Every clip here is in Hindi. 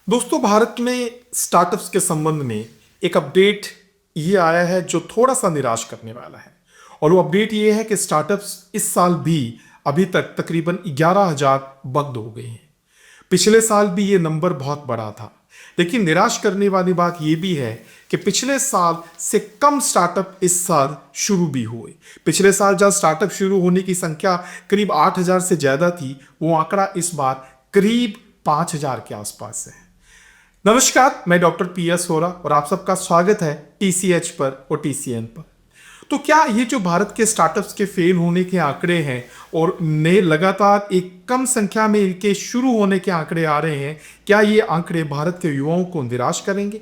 दोस्तों, भारत में स्टार्टअप्स के संबंध में एक अपडेट ये आया है जो थोड़ा सा निराश करने वाला है। और वो अपडेट ये है कि स्टार्टअप्स इस साल भी अभी तक तकरीबन 11,000 बंद हो गए हैं। पिछले साल भी ये नंबर बहुत बड़ा था। लेकिन निराश करने वाली बात ये भी है कि पिछले साल से कम स्टार्टअप इस साल शुरू भी हुए। पिछले साल जब स्टार्टअप शुरू होने की संख्या करीब 8,000 से ज़्यादा थी, वो आंकड़ा इस बार करीब 5,000 के आसपास है। नमस्कार, मैं डॉक्टर पी एस होरा और आप सबका स्वागत है टीसीएच पर और टीसीएन पर। तो क्या ये जो भारत के स्टार्टअप्स के फेल होने के आंकड़े हैं और नए लगातार एक कम संख्या में इनके शुरू होने के आंकड़े आ रहे हैं, क्या ये आंकड़े भारत के युवाओं को निराश करेंगे?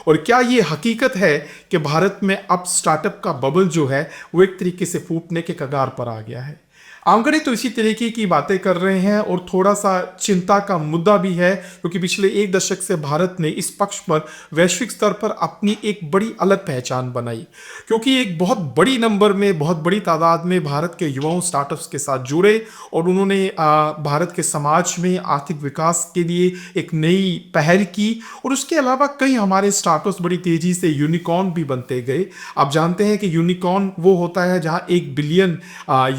और क्या ये हकीकत है कि भारत में अब स्टार्टअप का बबल जो है वो एक तरीके से फूटने के कगार पर आ गया है? आंकड़े तो इसी तरीके की बातें कर रहे हैं और थोड़ा सा चिंता का मुद्दा भी है, क्योंकि पिछले एक दशक से भारत ने इस पक्ष पर वैश्विक स्तर पर अपनी एक बड़ी अलग पहचान बनाई, क्योंकि एक बहुत बड़ी नंबर में, बहुत बड़ी तादाद में भारत के युवाओं स्टार्टअप्स के साथ जुड़े और उन्होंने भारत के समाज में आर्थिक विकास के लिए एक नई पहल की। और उसके अलावा कई हमारे स्टार्टअप्स बड़ी तेजी से यूनिकॉर्न भी बनते गए। आप जानते हैं कि यूनिकॉर्न वो होता है जहां 1 बिलियन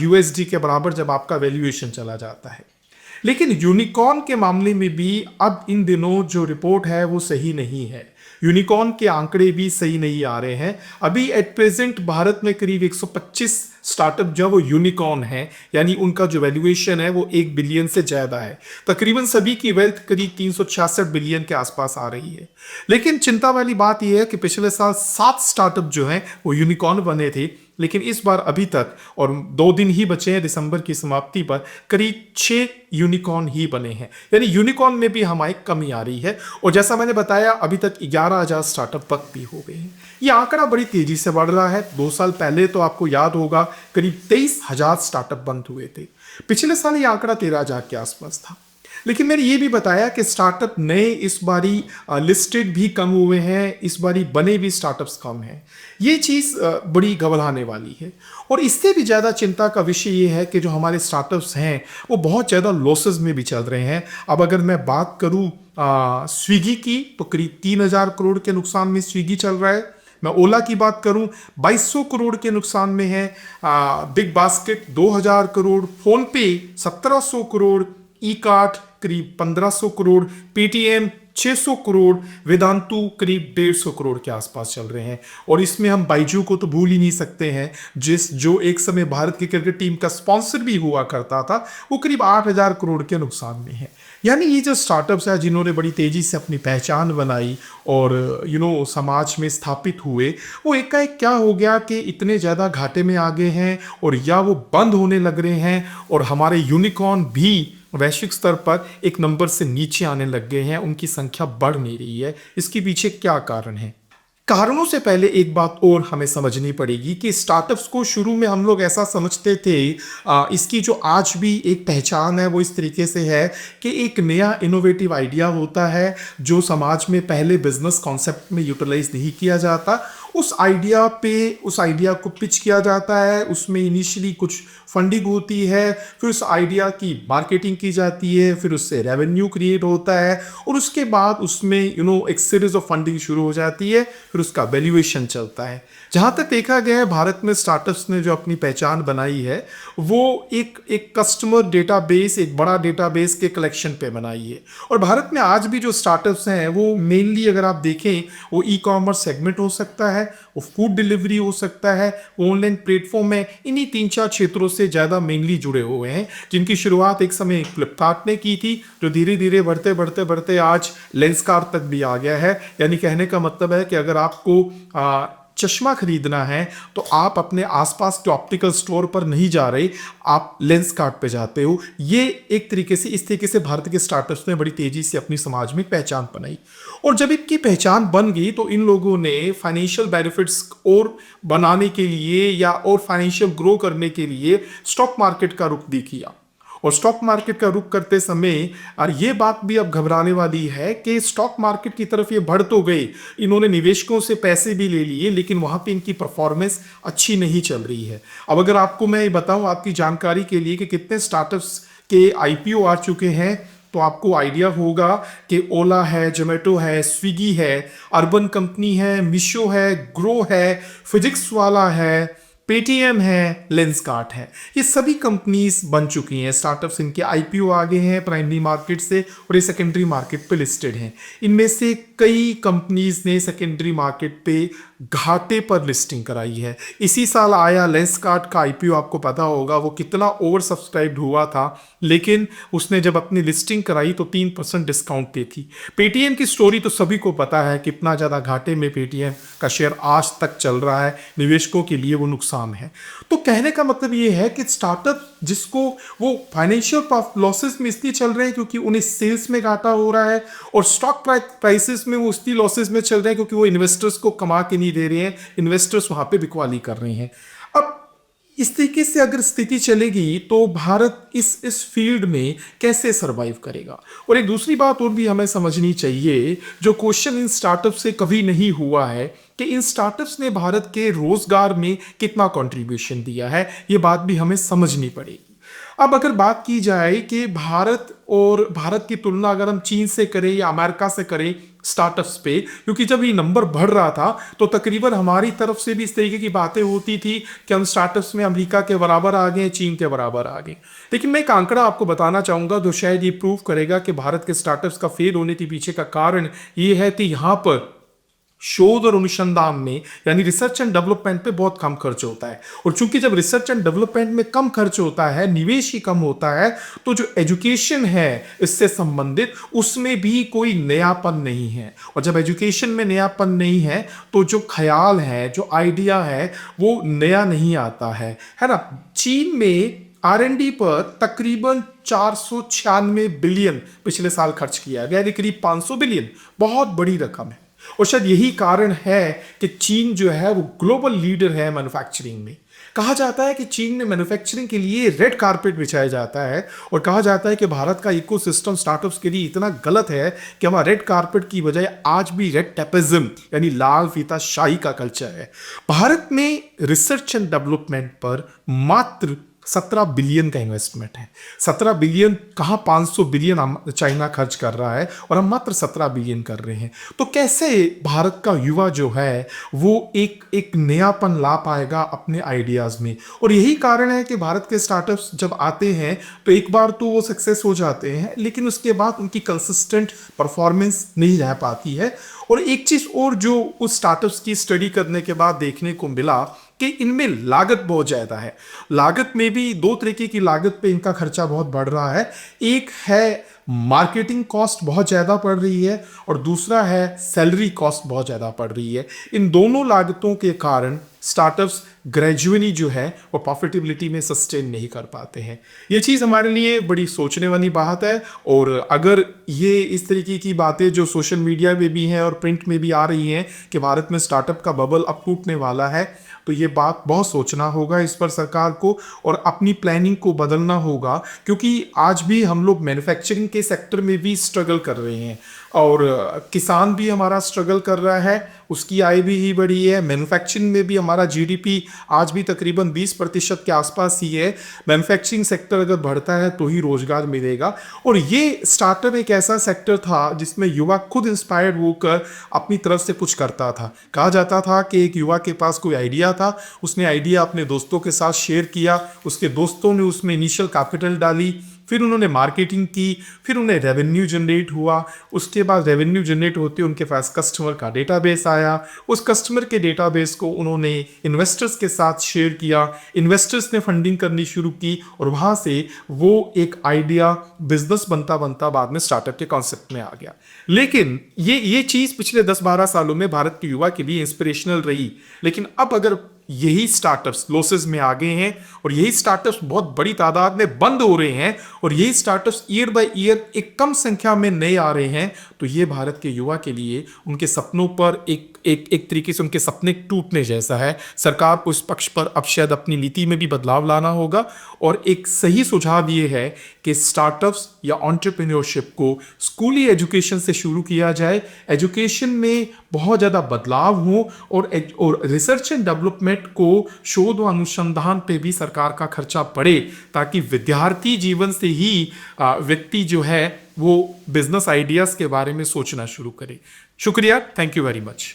यूएसडी के बराबर जब आपका वैल्यूएशन चला जाता है। लेकिन यूनिकॉर्न के मामले में भी अब इन दिनों जो रिपोर्ट है वो सही नहीं है। यूनिकॉर्न के आंकड़े भी सही नहीं आ रहे हैं। अभी एट प्रेजेंट भारत में करीब 125 स्टार्टअप जो वो यूनिकॉर्न है, यानी उनका जो वैल्यूएशन है वो 1 बिलियन से ज्यादा है। तकरीबन सभी की वेल्थ करीब 366 बिलियन के आसपास आ रही है। लेकिन चिंता वाली बात यह है कि पिछले साल 7 स्टार्टअप जो हैं वो यूनिकॉर्न बने थे, लेकिन इस बार अभी तक, और 2 दिन ही बचे हैं दिसंबर की समाप्ति पर, करीब 6 यूनिकॉर्न ही बने हैं। यानी यूनिकॉर्न में भी हमारी कमी आ रही है। और जैसा मैंने बताया, अभी तक 11,000 स्टार्टअप बंद भी हो गए हैं। ये आंकड़ा बड़ी तेजी से बढ़ रहा है। 2 साल पहले तो आपको याद होगा करीब 23,000 स्टार्टअप बंद हुए थे। पिछले साल ये आंकड़ा 13,000 के आसपास था। लेकिन मैंने ये भी बताया कि स्टार्टअप नए इस बारी लिस्टेड भी कम हुए हैं, इस बारी बने भी स्टार्टअप्स कम हैं। ये चीज़ बड़ी घबराने वाली है। और इससे भी ज़्यादा चिंता का विषय ये है कि जो हमारे स्टार्टअप्स हैं वो बहुत ज़्यादा लॉसेस में भी चल रहे हैं। अब अगर मैं बात करूँ स्विगी की, तो करीब 3,000 करोड़ के नुकसान में स्विगी चल रहा है। मैं ओला की बात करूं, 2,200 करोड़ के नुकसान में है। बिग बास्केट 2,000 करोड़, फोन पे 1,700 करोड़, ई कार्ट करीब 1,500 करोड़, पेटीएम 600 करोड़, वेदांतु करीब 150 करोड़ के आसपास चल रहे हैं। और इसमें हम बाइजू को तो भूल ही नहीं सकते हैं, जो एक समय भारत की क्रिकेट टीम का स्पॉन्सर भी हुआ करता था। वो करीब 8,000 करोड़ के नुकसान में है। यानी ये जो स्टार्टअप्स है जिन्होंने बड़ी तेजी से अपनी पहचान बनाई और समाज में स्थापित हुए, वो एकाएक क्या हो गया कि इतने ज़्यादा घाटे में आ गए हैं और या वो बंद होने लग रहे हैं। और हमारे यूनिकॉर्न भी वैश्विक स्तर पर एक नंबर से नीचे आने लग गए हैं, उनकी संख्या बढ़ नहीं रही है। इसके पीछे क्या कारण है? कारणों से पहले एक बात और हमें समझनी पड़ेगी कि स्टार्टअप्स को शुरू में हम लोग ऐसा समझते थे, इसकी जो आज भी एक पहचान है वो इस तरीके से है कि एक नया इनोवेटिव आइडिया होता है जो समाज में पहले बिजनेस कॉन्सेप्ट में यूटिलाइज नहीं किया जाता। उस आइडिया को पिच किया जाता है, उसमें इनिशियली कुछ फंडिंग होती है, फिर उस आइडिया की मार्केटिंग की जाती है, फिर उससे रेवेन्यू क्रिएट होता है और उसके बाद उसमें एक सीरीज ऑफ फंडिंग शुरू हो जाती है, फिर उसका वैल्यूएशन चलता है। जहाँ तक देखा गया है, भारत में स्टार्टअप्स ने जो अपनी पहचान बनाई है वो एक कस्टमर डेटाबेस, एक बड़ा डेटाबेस के कलेक्शन पे बनाई है। और भारत में आज भी जो स्टार्टअप्स हैं वो मेनली अगर आप देखें, वो ई कॉमर्स सेगमेंट हो सकता है, वो फूड डिलीवरी हो सकता है, वो ऑनलाइन प्लेटफॉर्म है। इन्हीं 3-4 क्षेत्रों से ज़्यादा मेनली जुड़े हुए हैं, जिनकी शुरुआत एक समय फ्लिपकार्ट ने की थी, जो धीरे धीरे बढ़ते बढ़ते बढ़ते आज लेंसकार्ट तक भी आ गया है। यानी कहने का मतलब है कि अगर आपको चश्मा खरीदना है तो आप अपने आसपास के ऑप्टिकल स्टोर पर नहीं जा रहे, आप लेंसकार्ट पे जाते हो। ये एक तरीके से, इस तरीके से भारत के स्टार्टअप्स ने बड़ी तेजी से अपनी समाज में पहचान बनाई। और जब इनकी पहचान बन गई तो इन लोगों ने फाइनेंशियल बेनिफिट्स और बनाने के लिए या और फाइनेंशियल ग्रो करने के लिए स्टॉक मार्केट का रुख भी किया। और स्टॉक मार्केट का रुख करते समय, और ये बात भी अब घबराने वाली है कि स्टॉक मार्केट की तरफ ये बढ़ तो गए, इन्होंने निवेशकों से पैसे भी ले लिए, लेकिन वहां पे इनकी परफॉर्मेंस अच्छी नहीं चल रही है। अब अगर आपको मैं ये बताऊं आपकी जानकारी के लिए कि कितने स्टार्टअप्स के आईपीओ आ चुके हैं, तो आपको आइडिया होगा कि ओला है, जोमेटो है, स्विगी है, अर्बन कंपनी है, मीशो है, ग्रो है, फिजिक्स वाला है, पेटीएम है, लेंसकार्ट है। ये सभी कंपनीज बन चुकी हैं, स्टार्टअप्स इनके आईपीओ आ गए हैं प्राइमरी मार्केट से और ये सेकेंडरी मार्केट पे लिस्टेड हैं। इनमें से कई कंपनीज ने सेकेंडरी मार्केट पे घाटे पर लिस्टिंग कराई है। इसी साल आया लेंसकार्ट का आईपीओ, आपको पता होगा वो कितना ओवर सब्सक्राइब्ड हुआ था, लेकिन उसने जब अपनी लिस्टिंग कराई तो 3% डिस्काउंट पे थी। पेटीएम की स्टोरी तो सभी को पता है, कितना ज़्यादा घाटे में पेटीएम का शेयर आज तक चल रहा है, निवेशकों के लिए वो नुकसान है। तो कहने का मतलब ये है कि स्टार्टअप जिसको वो फाइनेंशियल लॉसेस में इसलिए चल रहे हैं क्योंकि उन्हें सेल्स में घाटा हो रहा है, और स्टॉक प्राइसेस में वो इसलिए लॉसेस में चल रहे हैं क्योंकि वो इन्वेस्टर्स को कमा के नहीं दे रहे हैं, इन्वेस्टर्स वहां पे बिकवाली कर रहे हैं। अब इस तरीके से अगर स्थिति चलेगी तो भारत इस फील्ड में कैसे सरवाइव करेगा। और एक दूसरी बात और भी हमें समझनी चाहिए, जो क्वेश्चन इन स्टार्टअप से कभी नहीं हुआ है कि इन स्टार्टअप्स ने भारत के रोजगार में कितना कंट्रीब्यूशन दिया है, ये बात भी हमें समझनी पड़ेगी। अब अगर बात की जाए कि भारत की तुलना अगर हम चीन से करें या अमेरिका से करें स्टार्टअप्स पे, क्योंकि जब ये नंबर बढ़ रहा था तो तकरीबन हमारी तरफ से भी इस तरीके की बातें होती थी कि हम स्टार्टअप्स में अमेरिका के बराबर आ गए, चीन के बराबर आ गए। लेकिन मैं एक आंकड़ा आपको बताना चाहूंगा जो शायद ये प्रूव करेगा कि भारत के स्टार्टअप्स का फेल होने के पीछे का कारण ये है कि यहाँ पर शोध और अनुसंधान में यानी रिसर्च एंड डेवलपमेंट पे बहुत कम खर्च होता है। और चूंकि जब रिसर्च एंड डेवलपमेंट में कम खर्च होता है, निवेश ही कम होता है, तो जो एजुकेशन है इससे संबंधित उसमें भी कोई नयापन नहीं है। और जब एजुकेशन में नयापन नहीं है तो जो ख्याल है, जो आइडिया है, वो नया नहीं आता है ना। चीन में R&D पर तकरीबन 496 बिलियन पिछले साल खर्च किया है, यानी करीब 500 बिलियन, बहुत बड़ी रकम है। और शायद यही कारण है कि चीन जो है वो ग्लोबल लीडर है मैन्युफैक्चरिंग में। कहा जाता है कि चीन में मैन्युफैक्चरिंग के लिए रेड कारपेट बिछाया जाता है, और कहा जाता है कि भारत का इकोसिस्टम स्टार्टअप्स के लिए इतना गलत है कि हमारा रेड कारपेट की बजाय आज भी रेड टेपिज्म यानी लाल फीता शाही का कल्चर है। भारत में रिसर्च एंड डेवलपमेंट पर मात्र 17 बिलियन का इन्वेस्टमेंट है। 17 बिलियन कहाँ, 500 बिलियन चाइना खर्च कर रहा है और हम मात्र 17 बिलियन कर रहे हैं। तो कैसे भारत का युवा जो है वो एक नयापन ला पाएगा अपने आइडियाज में। और यही कारण है कि भारत के स्टार्टअप्स जब आते हैं तो एक बार तो वो सक्सेस हो जाते हैं, लेकिन उसके बाद उनकी कंसिस्टेंट परफॉर्मेंस नहीं रह पाती है। और एक चीज और जो उस स्टार्टअप्स की स्टडी करने के बाद देखने को मिला कि इनमें लागत बहुत ज़्यादा है। लागत में भी दो तरीके की लागत पे इनका खर्चा बहुत बढ़ रहा है। एक है मार्केटिंग कॉस्ट बहुत ज़्यादा पड़ रही है, और दूसरा है सैलरी कॉस्ट बहुत ज़्यादा पड़ रही है। इन दोनों लागतों के कारण स्टार्टअप्स ग्रेजुअली जो है वो प्रॉफिटेबिलिटी में सस्टेन नहीं कर पाते हैं। ये चीज़ हमारे लिए बड़ी सोचने वाली बात है। और अगर ये इस तरीके की बातें जो सोशल मीडिया में भी हैं और प्रिंट में भी आ रही हैं कि भारत में स्टार्टअप का बबल अब टूटने वाला है, तो ये बात बहुत सोचना होगा इस पर सरकार को, और अपनी प्लानिंग को बदलना होगा। क्योंकि आज भी हम लोग मैन्युफैक्चरिंग के सेक्टर में भी स्ट्रगल कर रहे हैं, और किसान भी हमारा स्ट्रगल कर रहा है, उसकी आय भी ही बढ़ी है। मैन्युफैक्चरिंग में भी हमारा जीडीपी आज भी तकरीबन 20% के आसपास ही है। मैन्युफैक्चरिंग सेक्टर अगर बढ़ता है तो ही रोजगार मिलेगा। और ये स्टार्टअप एक ऐसा सेक्टर था जिसमें युवा खुद इंस्पायर्ड होकर अपनी तरफ से कुछ करता था। कहा जाता था कि एक युवा के पास कोई आइडिया था, उसने आइडिया अपने दोस्तों के साथ शेयर किया, उसके दोस्तों ने उसमें इनिशियल कैपिटल डाली, फिर उन्होंने मार्केटिंग की, फिर उन्हें रेवेन्यू जनरेट हुआ। उसके बाद रेवेन्यू जनरेट होते उनके पास कस्टमर का डेटाबेस आया, उस कस्टमर के डेटाबेस को उन्होंने इन्वेस्टर्स के साथ शेयर किया, इन्वेस्टर्स ने फंडिंग करनी शुरू की, और वहाँ से वो एक आइडिया बिजनेस बनता बनता बाद में स्टार्टअप के कॉन्सेप्ट में आ गया। लेकिन ये चीज़ पिछले 10-12 सालों में भारत के युवा के लिए इंस्पिरेशनल रही। लेकिन अब अगर यही स्टार्टअप्स लॉसेस में आ गए हैं, और यही स्टार्टअप्स बहुत बड़ी तादाद में बंद हो रहे हैं, और यही स्टार्टअप्स ईयर बाय ईयर एक कम संख्या में नए आ रहे हैं, तो ये भारत के युवा के लिए उनके सपनों पर एक तरीके से उनके सपने टूटने जैसा है। सरकार को इस पक्ष पर अब शायद अपनी नीति में भी बदलाव लाना होगा। और एक सही सुझाव ये है कि स्टार्टअप्स या एंटरप्रेन्योरशिप को स्कूली एजुकेशन से शुरू किया जाए, एजुकेशन में बहुत ज़्यादा बदलाव हो, और रिसर्च एंड डेवलपमेंट प्रोजेक्ट को शोध व अनुसंधान पे भी सरकार का खर्चा पड़े, ताकि विद्यार्थी जीवन से ही व्यक्ति जो है वो बिजनेस आइडियाज के बारे में सोचना शुरू करे। शुक्रिया, थैंक यू वेरी मच।